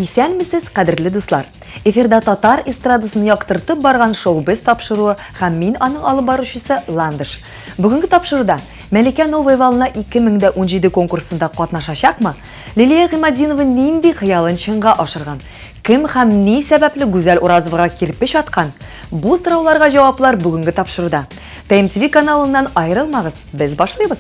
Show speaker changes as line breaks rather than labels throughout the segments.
Исәнмесез, кадерле дуслар. Эфирда татар эстрадасын яктыртып барган шоу-без тапшыруы һәм мин аның алып баручысы Ландыш. Бүгенге тапшыруда Мәликә Новая Волна 2017 конкурсында катнашачакмы? Лилия Гыймадинова нинди хыялын чынга ашырган? Кем һәм ни сәбәпле Гүзәл Уразовага кирпеч аткан? Бу сорауларга җаваплар бүгенге тапшыруда. ТМТV каналыннан айрылмагыз, без башлыйбыз.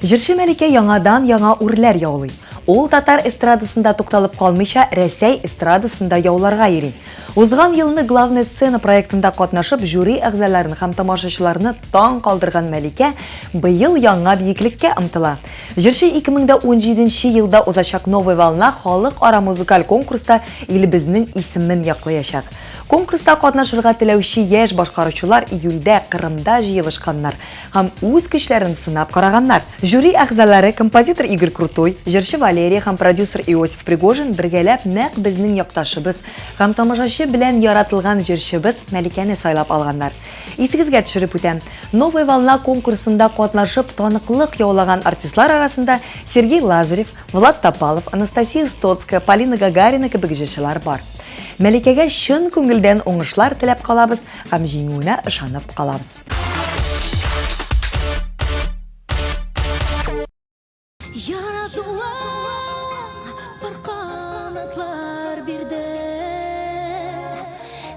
Җырчы Мәликә яңадан яңа үрләр яулый. Ул татар эстрадасында тукталып калмыйча, Рәсәй эстрадасында яуларга йөри. Узган елны главная сцена проектында катнашып, жюри әгъзаларын һәм тамашачыларны таң калдырган Мәликә быел яңа биеклеккә омтыла. Җырчы 2017 елда узачак Новая Волна халыкара музыкаль конкурста илебезнең исемен яклаячак. Конкурста катнашырга теләүче яшь башкаручылар июльдә Кырымда җыелышканнар һәм үз көчләрен сынап караганнар. Жюри әгъзалары композитор Игорь Крутой, җырчы Валерия һәм продюсер Иосиф Пригожин бергәләп нәкъ безнең якташыбыз һәм тамашачы белән яратылган җырчыбыз Мәликәне сайлап алганнар. Исегезгә төшереп үтәм, Новая Волна конкурсында катнашып таныклык яулаган артистлар арасында Сергей Лазарев, Влад Топалов, Анастасия Стоцкая, Полина Гагарина кебек җырчылар бар. Мәликәгә чын күңелдән уңышлар теләп калабыз һәм җиңүенә ышанып калабыз.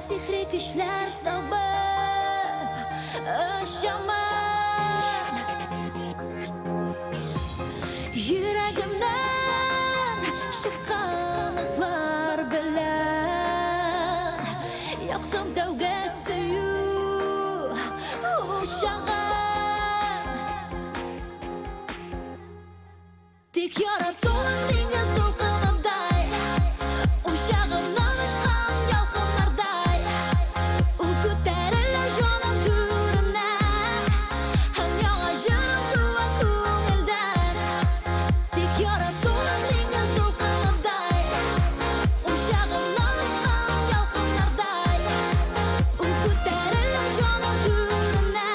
Сихри көчләр табып ышаман йөрәгемнән чыккан атлар белән яктым тәүгә сөю ушаган тик яратуың диңгез дулкынындай ушагымнан очкан ялкыннардай ул күтәрелә җаным түренә һәм яңа җырым туа күңелдән тик яратуың диңгез дулкынындай ушагымнан очкан ялкыннардай ул күтәрелә җаным түренә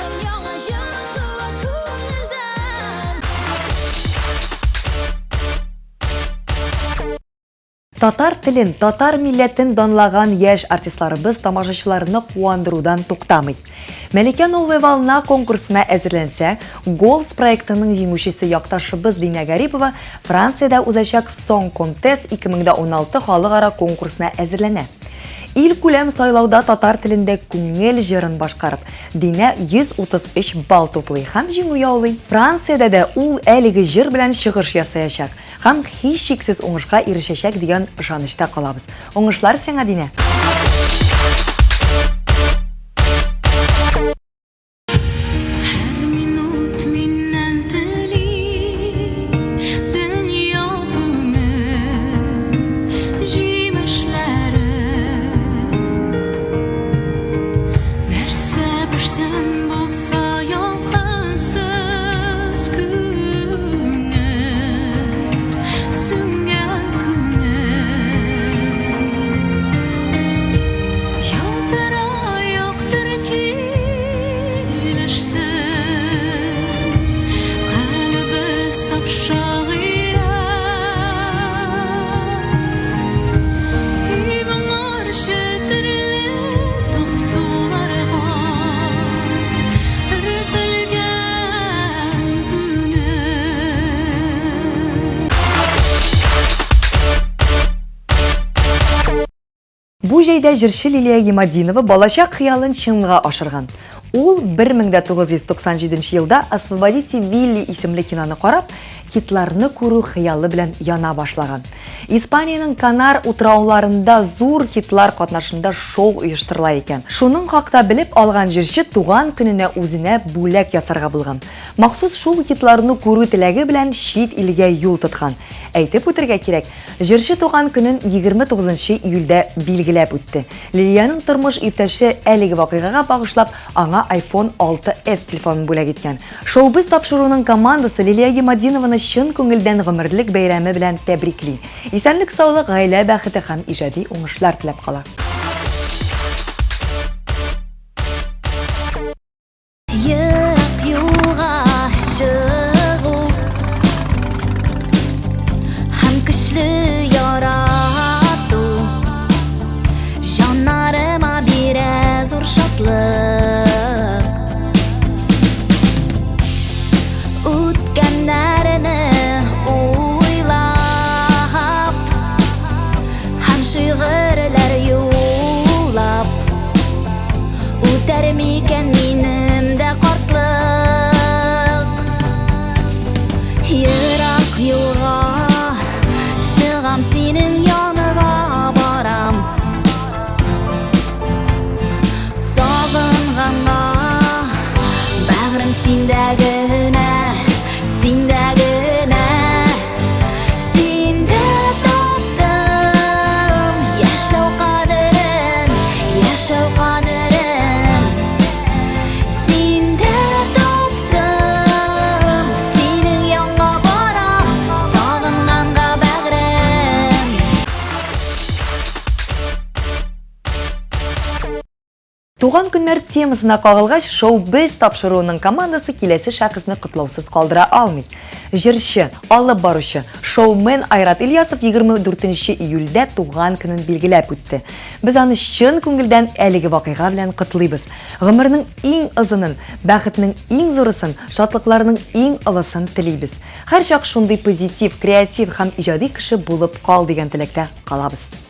һәм яңа җырым туа күңелдән.
Татар телен, татар милләтен данлаган яшь артистларыбыз тамашачыларны куандырудан туктамый. Мәликә Новая Волна конкурсына әзерләнсә, Голос проектының җиңүчесе якташыбыз Динә Гарипова Франциядә узачак Song Contest 2016 халыкара конкурсына әзерләнә. Ил күләм сайлауда татар телендә күңел җырын башкарып, Динә 133 балл туплый һәм җиңү яулый. Франциядә дә ул әлеге җыр белән чыгыш ясаячак һәм һичшиксез уңышка ирешәчәк дигән ышанычта калабыз. Уңышлар сиңа, Динә! Бу җәйдә җырчы Лилия Гыймадинова балачак хыялын чынга ашырган. Ул 1997 елда «Освободите Вилли» исемле киноны карап, хитларны күрү хыялы белән яна башлаган. Испаниянең Канар утрауларында зур хитлар катнашында шоу оештырыла икән. Шуның хакта белеп алган җырчы туган көненә үзенә бүләк ясарга булган. Махсус шул хитларны күрү теләге белән чит илгә юл тоткан. Әйтеп үтәргә кирәк, җырчы туган көнен 29 июльдә билгеләп үтте. Лилияның тормыш иптәше әлеге вакыйгага багышлап аңа iPhone 6s телефонын бүләк иткән. Шоу-без тапшыруның командасы Лилия Гыймадинованы чын күңелдән гомерлек бәйрәме белән тәбрикли. Исәнлек, саулык, гаилә бәхете һәм иҗади уңышлар теләп кала.
Йөрәк юлга чыгу
Туган көннәр темасына кагылгач, шоу-біз тапшыруының командасы киләсе шәхесне котлаусыз калдыра алмый. Җырчы, алып баручы, шоумен Айрат Ильясов 24 июльдә туган көнен билгеләп үтте. Без аны чын күңелдән әлеге вакыйга белән котлыйбыз. Гомернең иң озынын, бәхетнең иң зурысын, шатлыкларның иң олысын телибез. Һәр чак шундый позитив, креатив һәм иҗади кеше булып кал дигән теләктә калабыз.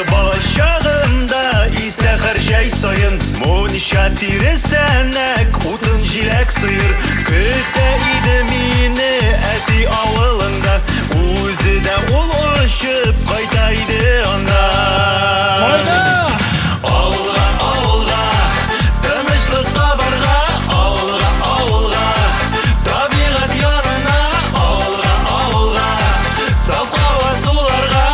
Балачагымда истә һәр җәй саен Мунча тиресәнәк утын җиләк сыйыр Көтә иде мине әти авылында Үзе дә ул очып кайта иде анда Авылга, авылга, тынычлыкка барга Авылга, авылга, табигать янына Авылга, авылга, саф һава суларга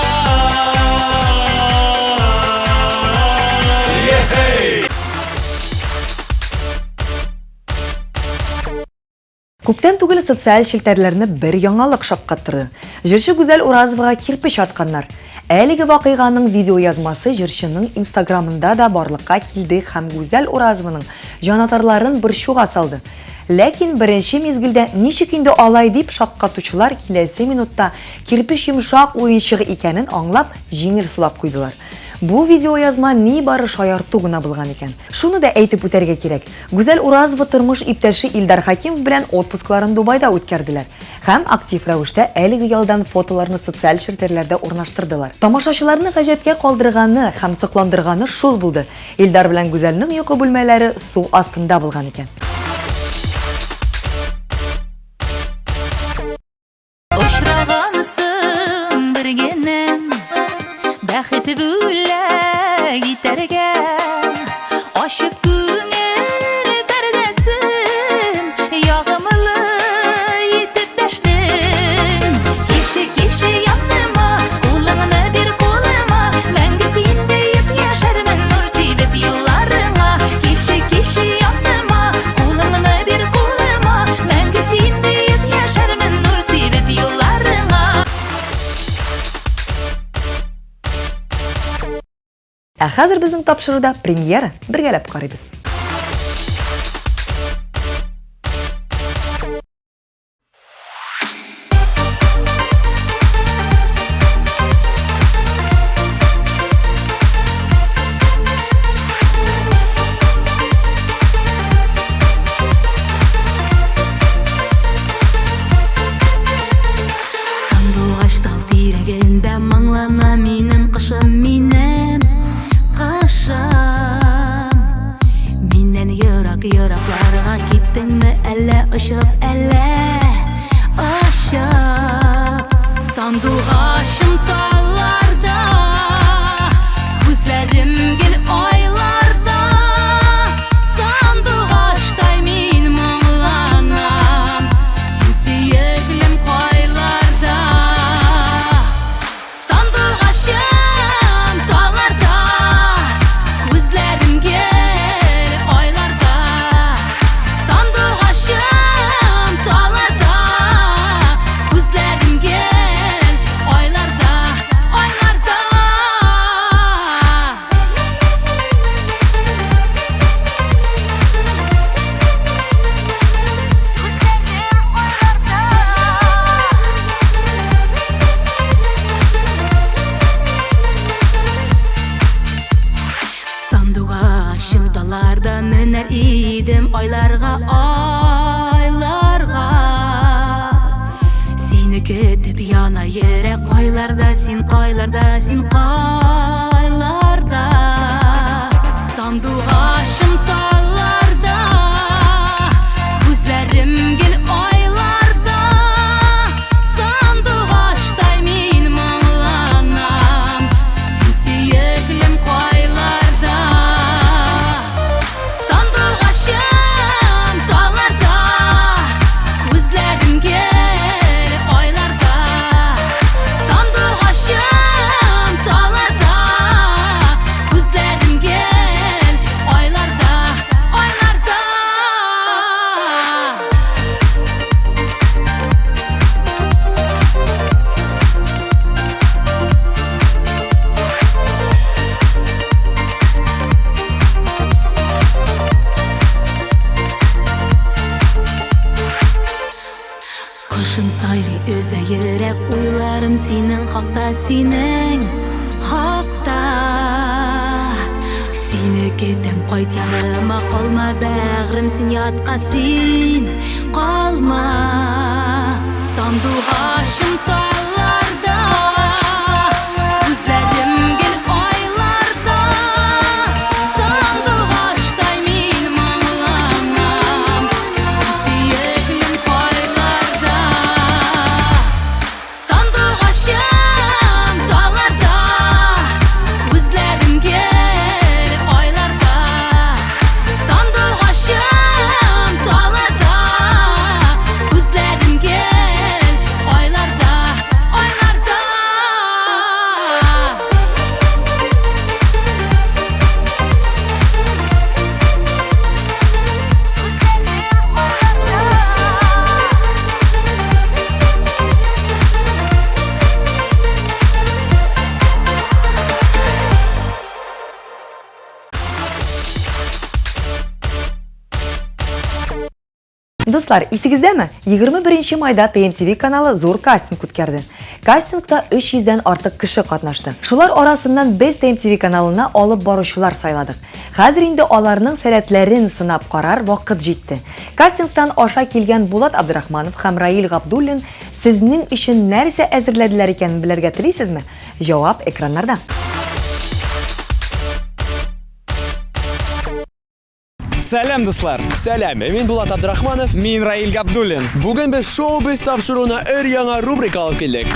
Күптән түгел социаль челтәрләрне бер яңалык шаккаттырды. Җырчы Гүзәл Уразовага кирпеч атканнар. Әлеге вакыйганың видеоязмасы җырчының Инстаграмында да барлыкка килде һәм Гүзәл Уразованың җанатарларын борчуга салды. Ләкин беренче мизгелдә ничек инде алай дип шаккатучылар киләсе минутта кирпеч йомшак уенчыгы икәнен аңлап җиңел сулап куйдылар. Бу видеоязма ни бары шаярту гына булган икән. Шуны да әйтеп үтәргә кирәк. Гүзәл Уразова тормыш иптәше Илдар Хакимов белән отпускларын Дубайда үткәрделәр. Һәм актив рәвештә әлеге ялдан фотоларны социаль челтәрләрдә урнаштырдылар. Тамашачыларны гаҗәпкә калдырганы һәм сокландырганы шул булды. Илдар белән Гүзәлнең йокы бүлмәләре су астында булган икән.
Очрагансың бер генә бәхет бүләк итәргә Ашып күңел пәрдәсен ягымлы итеп дәштең Кеше яныма, кулыңны бир кулыма Мәңге синдә яшәрмен нур сибеп юлларыңа Кеше яныма, кулыңны бир кулыма Мәңге синдә яшәрмен нур сибеп юлларыңа
Ә хәзер безнең тапшыруда премьера бергәләп карыйбыз.
Сандугач тал тирәгендә маңлана минем кышым минем Миннән ерак-еракларга киттеңме әллә очып, әллә очып Сандугачым талларда, күзләрем гел айларда Сандугачтай мин моңланам, син сөеклем кайларда Сандугачым талларда Күзләремгә айларда Сандугачым талларда Күзләремгә айларда айларда Сандугачым талларда менәр идем айларга Сине көтеп яна йөрәк кайларда син кайларда Сандугачым талларда Күзләрем гел айларда Сандугачтай мин моңланам Син сөеклем кайларда Сандугачым талларда Күзләрем гел айларда Сандугачым талларда Күзләрем гел айларда Башым сайрый өзле йөрәк уйларым синең хакта, синең хакта. Сине кетем кайт яныма, калма бәгърем, син ятка син калма. Сандугашым талларда, күзләрем гел айларда. Сандугаштай мин моңланам, син сөйеклем кайларда. Сандугашым талларда, күзләрем гел айларда. Сандугашым талларда, күзләрем гел айларда, айларда.
Достар, исегездәме? 21 майда ТМТV каналы зур кастинг үткәрде. Кастингта 300-дән артык кеше катнашты. Шулар арасыннан без ТМТV каналына алып баручылар сайладык. Хәзер инде аларның сәләтләрен сынап карар вакыт җитте. Кастингтан аша килгән Булат Абдрахманов һәм Раил Габдуллин сезнең өчен нәрсә әзерләделәр икәнен белергә телисезме? Җавап экраннарда.
Сәлам, дуслар!
Сәлам, мен Булат Абдрахманов.
Мин Раил Габдуллин.
Бүген без шоу-биз тапшыруына өр-яңа рубрика алып келдек.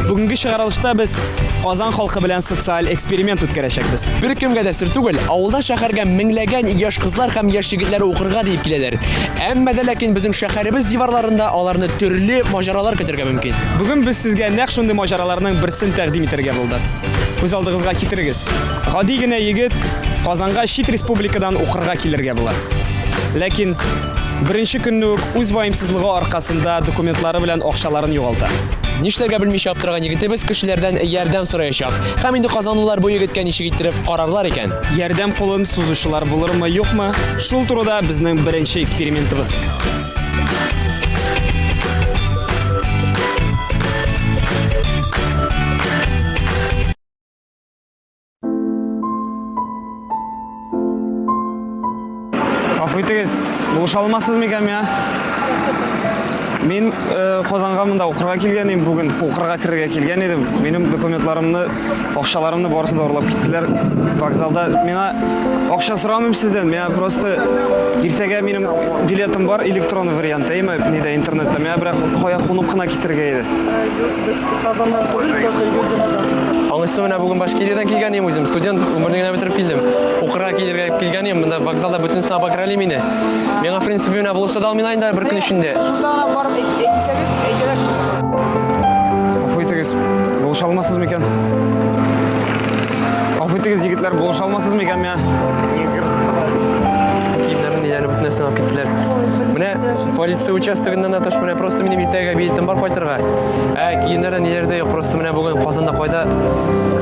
Бүгенге чыгарылышта без Казан халкы белән социаль эксперимент үткәрәчәкбез.
Бер кемгә дә сер түгел, авылда шәһәргә меңләгән яшь кызлар һәм яшь егетләр укырга дип киләләр. Әмма дә ләкин безнең шәһәребез диварларында аларны төрле маҗаралар көтәргә мөмкин.
Бүген без сезгә нәкъ шундый маҗараларның берсен тәкъдим итәргә булдык. Күз алдыгызга китерегез. Гади генә егет Казанга чит республикадан укырга килергә була. Ләкин беренче көнне үк үз ваемсызлыгы аркасында документлары белән акчаларын югалта.
Нишләргә белмичә аптыраган егетебез кешеләрдән ярдәм сораячак. Һәм инде казанлылар бу егеткә ничек иттереп карарлар икән?
Ярдәм кулын сузучылар булырмы, юкмы? Шул турыда безнең беренче экспериментыбыз. Гафу итегез, булыша алмассызмы икән миңа? Мен Казанга монда укырга килгән идем, бүген укырга кирергә килгән идем. Минем документларымны, акчаларымны барысын да урлап киттеләр. Вокзалда миңа акча сорамыйм сездән. Миңа просто иртәгә минем билетым бар, электронный вариант, әйме, нидә интернетта. Миңа бер кая кунып кына китергә иде.
Аңысы менә бүген Башкириядан килгән идем үзем, студент гомерне генә бетереп килдем. Укырга килергә килгән идем, монда вокзалда бөтен сабак рәли мине. Миңа в принципе менә булса да алмыйм инде бер көн эчендә.
Гафу итегез, булыша алмассызмы икән? Гафу итегез, егетләр, булыша алмассызмы икән миңа?
Киемнәрне ниләрне бөтен нәрсәне алып киттеләр. Менә полиция участогыннан атыш менә просто минем иртәгә билетым бар кайтырга. Киемнәрдә ниләрдә юк, просто менә бүген Казанда кайда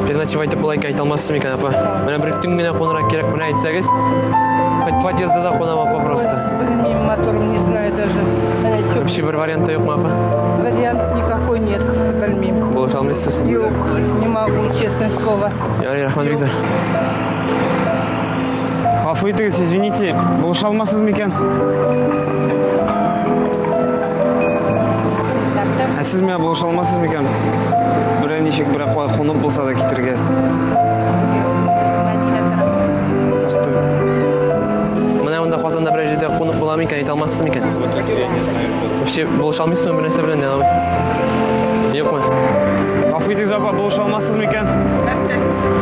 переночевать итеп була икән әйтә алмассызмы икән, апа? Менә бер төн генә кунырга кирәк, менә әйтсәгез. Хоть подъездда кунам, апа, просто.
Мотором не знаю даже.
Вообще бер варианты юкмы, апа?
Вариант никакой нет, Бальмим.
Булыша алмыйсыз?
Yok, не могу, честное слово.
Ярый, рахмат бик зур.
Гафу итегез, извините, булыша алмассызмы икән? Сез миңа булыша алмассызмы икән? Бер ничек бер кая кунып булса да китергә. Просто
Менә монда Казанда бер җирдә кунып буламы икән, әйтә алмассызмы икән? Вообще булыша алмыйсызмы бер нәрсә белән, нәгъ? Юкмы?
Гафу итегез, апа, булыша алмассызмы икән?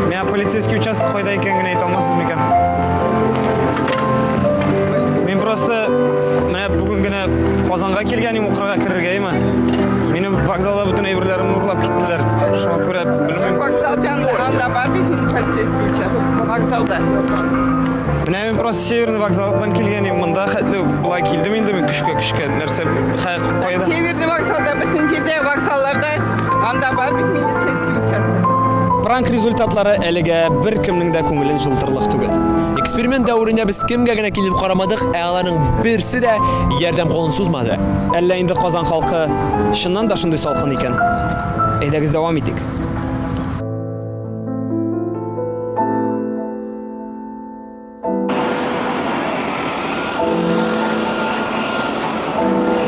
Миңа полицейский участок кайда икән генә әйтә алмассызмы икән? Мен просто менә бүген генә Казанга килгән идем, укырга кирергә, әйме? Минем вокзалда бөтен әйберләремне урлап киттеләр. Шуңа күрә белмим.
Вокзал анда бар бит, полицейский участок. Вокзалда.
Менә мен просто Северный вокзалдан килгән идем. Монда хәтле булай килдем инде мен көчкә нәрсә кайда.
Северный вокзалда бөтен җирдә вокзалларда анда бар бит, полицейский участок.
Пранк результатлары әлегә бер кемнең дә күңелен жылтырлык түгел.
Эксперимент дәврендә без кемгә генә килеп карамадык, ә аларның берсе дә ярдәм колын сузмады.
Әллә инде Казан халкы шуннан да шундый салкын икән. Әйдәгез дәвам итик.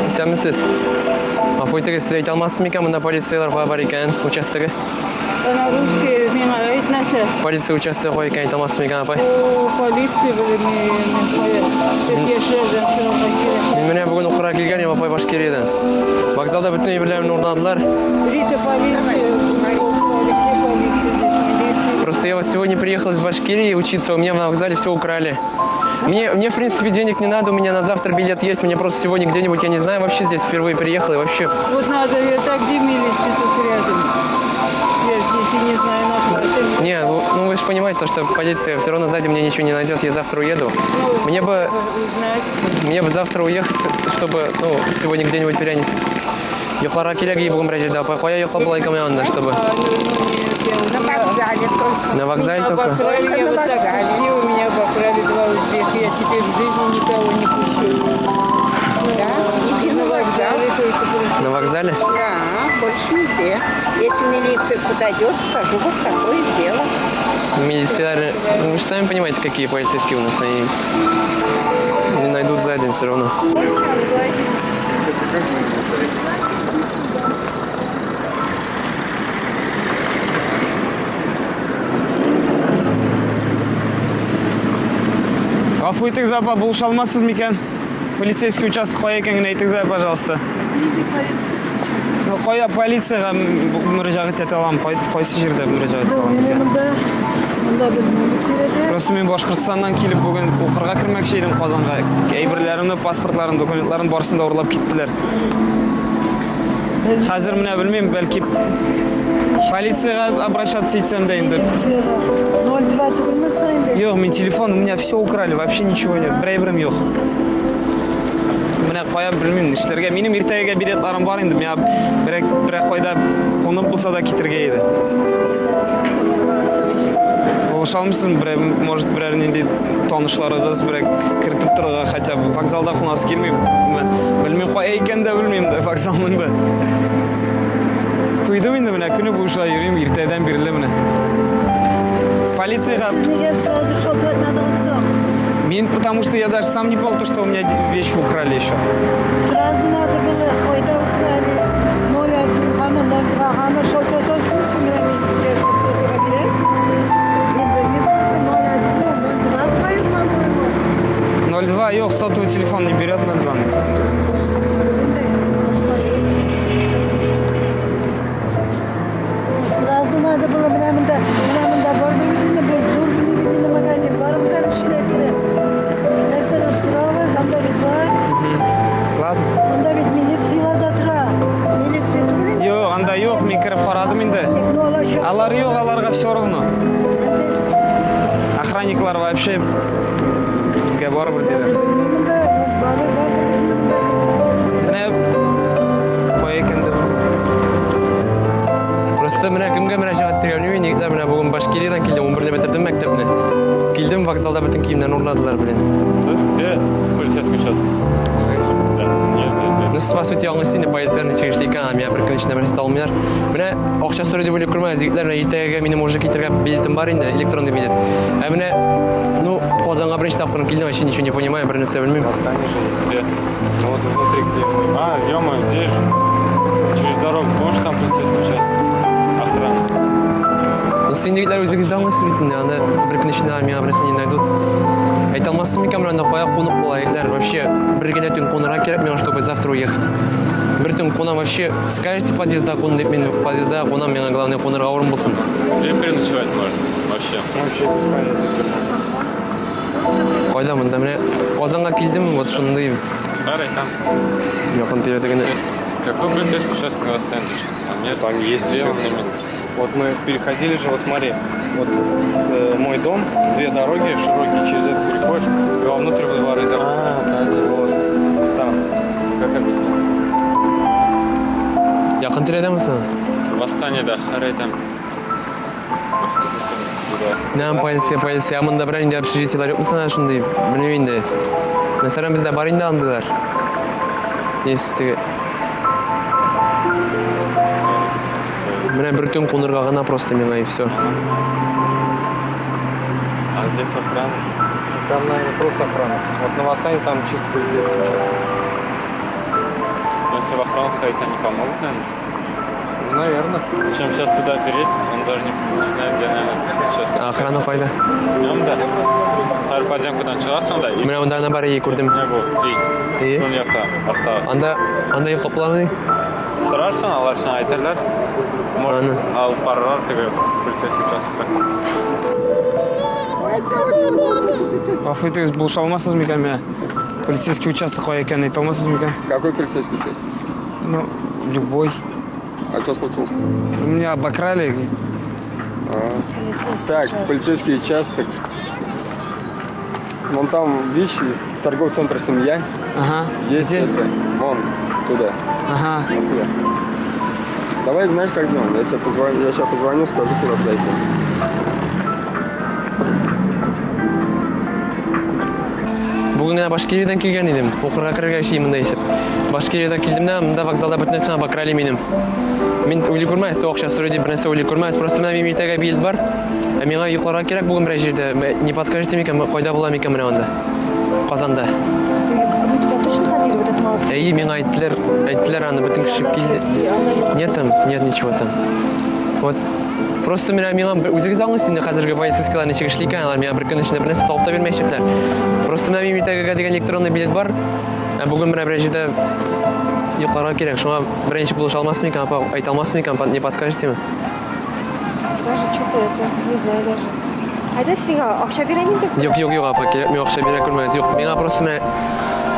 Исәнмесез? Гафу итегез, сез әйтә алмассыз микән, монда полициялар бар икән, участогы?
На русский миңа әйтмәсә.
Полиция участогы кой икән, әйтә алмассыз микән, апай?
О, полиция мен кая. Яшәрдән сорарга кирәк.
Мин менә бүген укырга килгән, апай Башкириядән. Вокзалда бөтен әйберләрне урнадылар.
Рита полиция.
Просто я вот сегодня приехал из Башкирии учиться, у меня на вокзале все украли. Мне, в принципе, денег не надо, у меня на завтра билет есть, мне просто сегодня где-нибудь, я не знаю, вообще здесь впервые приехал и вообще...
Вот надо, я так, где милиция тут рядом. Я здесь и не знаю, на
Не, ну вы же понимаете, то, что полиция все равно сзади мне ничего не найдет, я завтра уеду. Мне бы завтра уехать, чтобы, ну, сегодня где-нибудь перенять. Йокларга кирәк и бүген рәҗәдә, апай, кая йоклап була икән анда, чтобы...
На вокзале только.
На вокзале только?
Обокрали, вот так красиво меня обокрали 2 узбека. Я теперь в жизни никого не пущу.
Да, иди на вокзал.
На вокзале?
Да, больше нигде. Если милиция подойдет, скажу, вот такое дело.
Милиционеры, ну, вы же сами понимаете, какие полицейские у нас, они не найдут за день все равно.
Гафу итегез, апа, булыша алмассыз микән? Полицейский участок кая икәнен әйтегез, пожалуйста. Ну, кая полицияга мөрәҗәгать итә алам, кайсы җирдә мөрәҗәгать итә алам? Просто мен Башкортстаннан килеп бүген укырга кирмәкче идем Казанга. Әйберләремне, паспортларымны, документларымны барысын да урлап киттеләр. Хәзер менә белмим, бәлки полицияга обращаться итсәм дә инде.
02 түгелмесе инде.
Yok, min telefon, у меня все украли, вообще ничего нет, bir әйберем yok. Менә кая белмим, эшләргә, минем иртәгәгә билетларым бар инде, менә бер кайда кунып булса да китергә иде. Булыша алмыйсызмы, может, берәр нинди танышларыгыз, берәр кертеп торырга, хотя бы вокзалда кунасы килми, белмим кая икән дә белмим дә вокзалның да. Туйдым инде менә көне буена йөрим, иртәдән бирле менә. Полицияга...
Нигә сразу шалтыратмадыңыз?
Мин, потому что я даже сам не понял, то, что у меня вещи украли еще.
Сразу надо было, кайда украли. 01, hamma 02, hamma шалтыратасыз, менә мен сезгә фотоға бирәм. Мен белмим, 01, 02
02, yok, сотовый телефон не берет 02 на самом деле.
Сразу надо было, менә монда бордовидение, бу зур видение магазин, барыгыздар ишенә кереп. Мәсәлән, сорагыз, анда бит бар.
Ладно.
Анда бит милицияларда тора. Милиция түгел инде.
Yok, анда yok, мен кіріп қарадым инде.
Ну, алар шо.
Алар yok, аларга все равно. Охранниклар вообще бізге барыбер деді.
Монда бар.
Менә кая икән деп.
Просто менә кемгә мөрәҗәгать итәргә белмим, егетләр менә бүген Башкириядән килдем, 11-дә бетердем мәктәпне. Килдем, вокзалда бөтен киемнәрне урнадылар, блин.
Полицейский участок.
Ну, по сути, яңгыз инде полицияларны чыгыш икән, меня бер көн эчендә берсе алмыйлар. Менә акча сорый дип уйлап күрмәгез, егетләр, менә иртәгәгә минем уже китергә билетым бар инде, электронный билет. Ә менә, ну, Казанга беренче тапкыр килдем, вообще ничего не понимаю, бер нәрсә белмим.
Где? Ну вот внутри где? А, ё-моё, здесь же. Через дорогу. Можешь там полицейский участок? Охрана.
Ну, син егетләр үзегез дә аңлыйсыз бит инде, аны бер көн эчендә меня берсе не найдут. Әйтә алмассыз микән, менә кая кунып була, егетләр, вообще бер генә төн кунырга кирәк миңа, чтобы завтра уехать. Бер төн кунам вообще, скажете подъезда кун дип, мин подъезда кунам, миңа главное кунырга урын булсын.
Где переночевать можно? Вообще. Вообще без понятия.
Кайда монда менә Казанга килдем, вот шундый
Барай там.
якын тирәдә генә.
Какой полицейский участок на восстание? Там нет? Там есть. Где он именно?
Вот мы переходили же, вот смотри, вот мой дом, 2 дороги широкие, через это переходишь, и вовнутрь во дворы заходишь. Вот. Там. Как объяснить?
Якын тирәдәме син?
Восстание, да, Харай там.
Na'am politsiya. Amında bir indi общежитиелар yok mu sana şunday? Bilmiyorum indi. Mesela bizde бар indi andılar. Естігі. Міне бір түн қоңырға ғана просто мен и все.
А здесь охрана? Там, наверное, просто охрана. Вот на Восстане там чисто полицейский участок. Если в охрану сходить, они помогут, наверное? Наверное. Чем сейчас туда переть, он даже не знает, где, наверное, сейчас.
А охрана қайда?
Да. Әр подземкадан шығасың да.
Міне онда ана бар ей көрдім.
Не бұл, үй.
Ей?
Сол жақта, артта.
Анда ей қопыламын ей?
Сұрарсың, алар сен айтарлар. Может,
Аны.
алып баралар тігі полицейский участокқа.
Ғафу етіңіз, бұл шалмасыз ма екен мен? Полицейский участок қой екенін айта алмасыз ма екен?
Какой полицейский участок?
Ну, любой.
А что случилось?
Меня обокрали.
Так, полицейский участок. Вон там, видишь, из торгового центра «Семья».
Ага.
Есть
Где?
это. Вон, туда.
Ага.
Вон сюда. Давай, знаешь, как сделаем? Я сейчас позвоню, скажу, куда подойти.
Бүгін мен Башкириядан келген едім. Оқырға кірге шейін мында есеп. Башкириядан келдім да, мында вокзалда бүтін өсіна бакрали менім. Мен ойлай көрмәйіз, оқша сұры деп бір нәрсе ойлай көрмәйіз. Просто мына мемитаға бейіл бар. Менға ұйқыларға керек бүгін бір жерде. Не подскажете мекен, қойда болам екен мына онда? Қазанда.
Вы туда точно ходили, в этот магазин?
Әйі, мен айттылар, аны бүтін күшіп келді. Нет там, нет ничего там. Вот. Просто мен өзіңіз алыңыз сенде қазіргі полицейскілер неше кішілі екен, алар мен бір күн ішінде бір нәрсе тауып та бермейшіктер. Просто мен мемитаға деген электронный билет бар. Бүгін бір жерде ұйқыларға керек. Шуңа бірінші бұлыш алмасын екен, апа айта алмасын екен, не подскажете ме?
Даже что-то это, не знаю даже. Айда сиңа ақша беремін деп.
Жоқ, апа, керек, мен ақша бере көрмейміз. Жоқ, мен просто мен...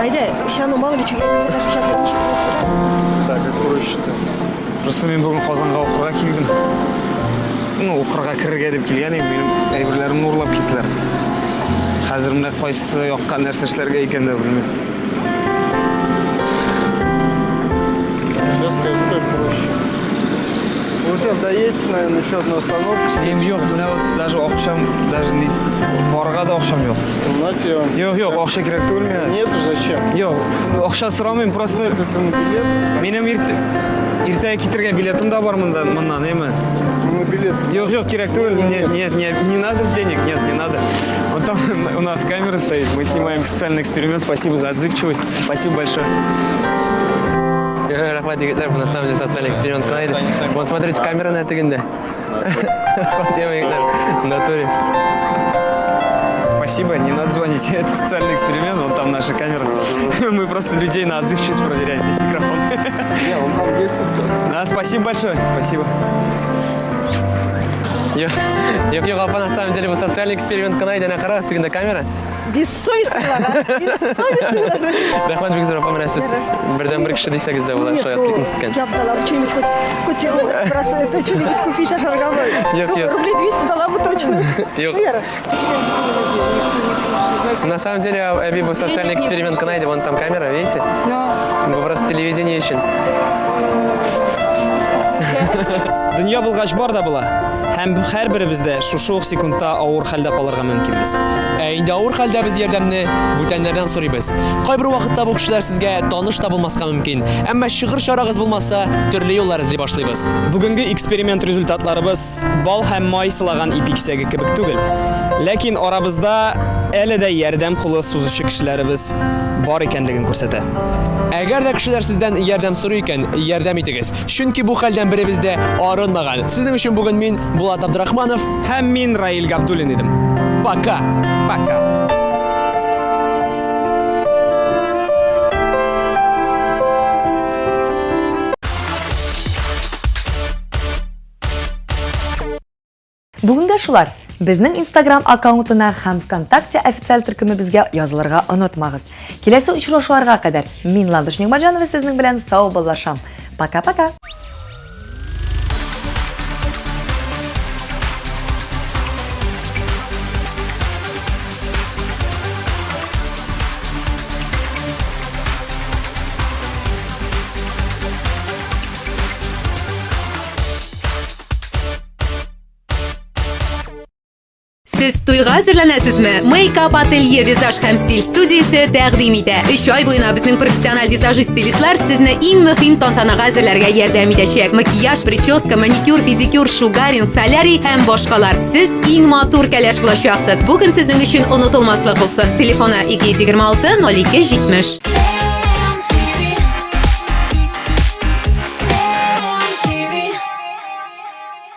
Айда, все равно мало ли что, я не знаю, даже сейчас ничего не знаю.
Так, как проще-то?
Просто мен бүгін Қазанға оқырға келдім. Оқырға кірге деп келген едім, менің әйбірлерімді ұрлап кеттілер. Қазір мына қойсысы жоққа нәрсешілерге екен де білмеймін.
Сейчас скажу, как проще. Вы сейчас доедете, наверное, еще одну остановку.
Ем жоқ, мына даже оқшам, даже барға да оқшам жоқ.
Знаете, я вам...
Жоқ, ақша керек түгіл мен.
Нет, зачем?
Жоқ, ақша сұрамаймын, просто
Это на билет?
менің ертеге кетірген билетім да бар мындан, неме?
На билет.
Жоқ, керек түгіл, нет, не надо денег, нет, не надо. Вот там у нас камера стоит, мы снимаем социальный эксперимент, спасибо за отзывчивость, спасибо большое.
Рахмат, егеттер, на самом деле социальный эксперимент қылайды. Вон, смотрите, камера на тігінде. Рахмат, егеттер, в натуре.
Спасибо, не надо звонить, это социальный эксперимент, вон там наша камера. Мы просто людей на отзывчивость проверяем, здесь микрофон.
Не, он там есть.
Да, спасибо большое, спасибо.
Жоқ, апа, на самом деле, бұл социальный эксперимент қылайды, ана қарағыз тігінде камера.
Бессовестный, бессовестный.
Рахмат, Бекзор, апа, мына сіз бірден бір кіші дейсеңіз де болады, шоя кликніңіз екен.
Я бы дала что-нибудь, хоть это что-нибудь купить, ожарговой. Рублей 200 дала бы точно. Вера.
На самом деле, Эби, бұл социальный эксперимент қылайды, вон там камера, видите? Бұл просто телевидение үшін.
Dünya bulğaç бар да була. Һәм һәр беребездә шушы ук секундта авыр хәлдә калырга мөмкинбез.
Инде авыр хәлдә без ярдәмне бүтәннәрдән сорыйбыз. Кайбер вакытта бу кешеләр сезгә таныш та булмаска мөмкин. Әмма шигырь чарагыз булмаса, төрле юллар эзли башлыйбыз.
Бүгенге эксперимент результатларыбыз бал һәм май сылаган ипи кисәге кебек түгел. Ләкин арабызда әле дә ярдәм кулы сузучы кешеләребез бар икәнлеген күрсәтә.
Әгәр дә кешеләр сездән ярдәм сорый икән, ярдәм итегез. Чөнки бу хәлдән беребез дә арынмаган. Сезнең өчен бүген мин Булат Абдрахманов
һәм мин Раил Габдуллин идем.
Пока.
Бүгін дә шулар. Безнең Instagram аккаунтына һәм ВКонтакте официаль төркемебезгә язылырга онытмагыз. Киләсе очрашуларга кадәр мин Ландыш Нигъмәтҗанова сезнең белән сау булашам. Пока-пока.
Siz to'yga hazırlanasizmi? Make-up Atelier Vizaj ham stil studiyasi taqdim etadi. 3 oy bo'yina bizning professional vizajist stilistlar sizni eng muhim tantanaga hazırlarga yordam etishadi. Makiyaj, prichoska, manikyur, pedikyur, shugaring, solariy ham boshqalar. Siz eng motor kalash bo'lasiz. Bugun sizning uchun unutilmaslik bo'lsin. Telefoni 226 02 70.